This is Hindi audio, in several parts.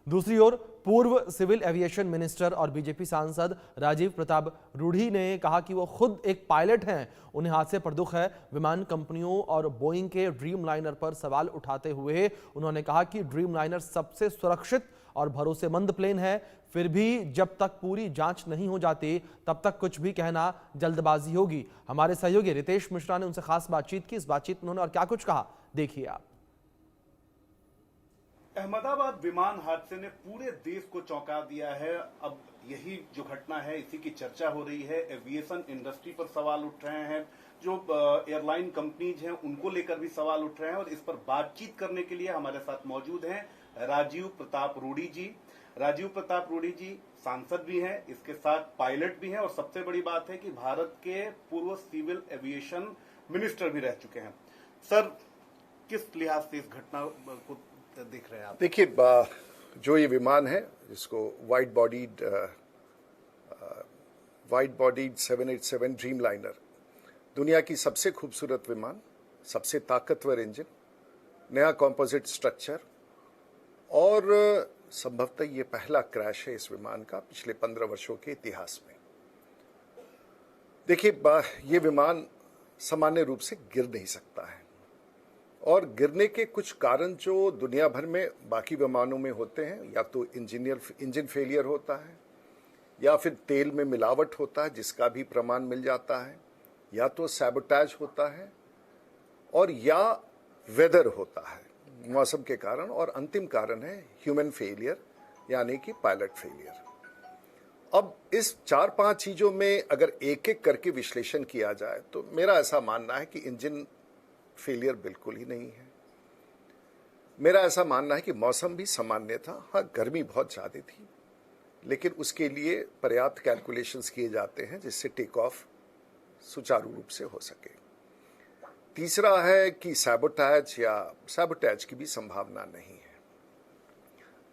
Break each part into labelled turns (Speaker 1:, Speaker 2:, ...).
Speaker 1: दूसरी ओर पूर्व सिविल एविएशन मिनिस्टर और बीजेपी सांसद राजीव प्रताप रूढ़ी ने कहा कि वो खुद एक पायलट हैं। उन्हें हादसे पर दुख है। विमान कंपनियों और बोइंग के ड्रीम लाइनर पर सवाल उठाते हुए उन्होंने कहा कि ड्रीम लाइनर सबसे सुरक्षित और भरोसेमंद प्लेन है। फिर भी जब तक पूरी जांच नहीं हो जाती तब तक कुछ भी कहना जल्दबाजी होगी। हमारे सहयोगी रितेश मिश्रा ने उनसे खास बातचीत की। इस बातचीत में उन्होंने और क्या कुछ कहा, देखिए आप।
Speaker 2: अहमदाबाद विमान हादसे ने पूरे देश को चौंका दिया है। अब यही जो घटना है इसी की चर्चा हो रही है। एविएशन इंडस्ट्री पर सवाल उठ रहे हैं, जो एयरलाइन कंपनीज हैं उनको लेकर भी सवाल उठ रहे हैं। और इस पर बातचीत करने के लिए हमारे साथ मौजूद हैं राजीव प्रताप रूढ़ी जी। राजीव प्रताप रूढ़ी जी सांसद भी हैं, इसके साथ पायलट भी हैं और सबसे बड़ी बात है कि भारत के पूर्व सिविल एविएशन मिनिस्टर भी रह चुके हैं। सर, किस लिहाज से इस घटना को देख रहे हैं आप?
Speaker 3: देखिए, जो ये विमान है जिसको वाइड बॉडीड 787 ड्रीम लाइनर, दुनिया की सबसे खूबसूरत विमान, सबसे ताकतवर इंजन, नया कॉम्पोजिट स्ट्रक्चर और संभवतः ये पहला क्रैश है इस विमान का पिछले 15 वर्षों के इतिहास में। देखिए, ये विमान सामान्य रूप से गिर नहीं सकता है और गिरने के कुछ कारण जो दुनिया भर में बाकी विमानों में होते हैं, या तो इंजन फेलियर होता है, या फिर तेल में मिलावट होता है जिसका भी प्रमाण मिल जाता है, या तो सैबोटेज होता है, और या वेदर होता है, मौसम के कारण, और अंतिम कारण है ह्यूमन फेलियर यानी कि पायलट फेलियर। अब इस 4-5 चीजों में अगर एक एक करके विश्लेषण किया जाए तो मेरा ऐसा मानना है कि इंजन फेलियर बिल्कुल ही नहीं है। मेरा ऐसा मानना है कि मौसम भी सामान्य था। हाँ, गर्मी बहुत ज़्यादा थी, लेकिन उसके लिए पर्याप्त कैलकुलेशंस किए जाते हैं जिससे टेक ऑफ सुचारू रूप से हो सके। तीसरा है कि सैबोटेज की भी संभावना नहीं है।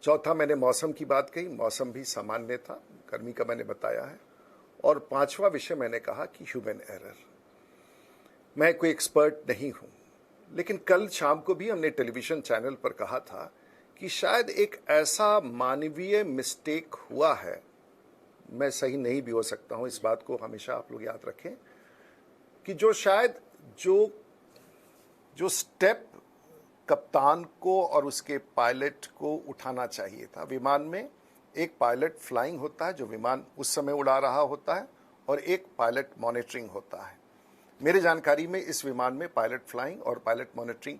Speaker 3: चौथा, मैंने मौसम की बात कही, मौसम भी सामान्य था, गर्मी का मैंने बताया है। और पांचवा विषय मैंने कहा कि ह्यूमन एरर। मैं कोई एक्सपर्ट नहीं हूं, लेकिन कल शाम को भी हमने टेलीविजन चैनल पर कहा था कि शायद एक ऐसा मानवीय मिस्टेक हुआ है, मैं सही नहीं भी हो सकता हूं, इस बात को हमेशा आप लोग याद रखें, कि जो शायद जो स्टेप कप्तान को और उसके पायलट को उठाना चाहिए था। विमान में एक पायलट फ्लाइंग होता है जो विमान उस समय उड़ा रहा होता है, और एक पायलट मॉनिटरिंग होता है। मेरे जानकारी में इस विमान में पायलट फ्लाइंग और पायलट मॉनिटरिंग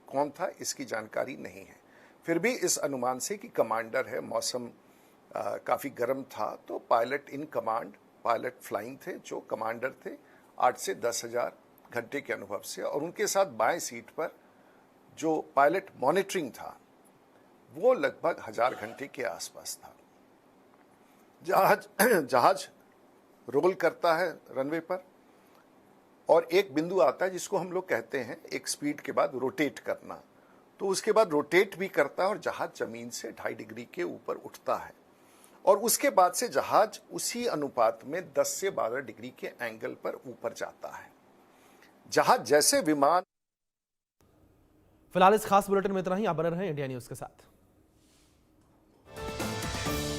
Speaker 3: कौन था इसकी जानकारी नहीं है। फिर भी इस अनुमान से कि कमांडर है, मौसम काफ़ी गर्म था, तो pilot in command pilot flying थे जो कमांडर थे 8 से 10,000 घंटे के अनुभव से, और उनके साथ बाएं सीट पर जो पायलट मॉनिटरिंग था वो लगभग 1000 घंटे के आसपास था। जहाज रोल करता है रनवे पर, और एक बिंदु आता है जिसको हम लोग कहते हैं एक स्पीड के बाद रोटेट करना, तो उसके बाद रोटेट भी करता है और जहाज जमीन से 2.5 डिग्री के ऊपर उठता है, और उसके बाद से जहाज उसी अनुपात में 10 से 12 डिग्री के एंगल पर ऊपर जाता है। जहाज जैसे विमान।
Speaker 1: फिलहाल इस खास बुलेटिन में इतना ही। आप बने रहें इंडिया न्यूज के साथ।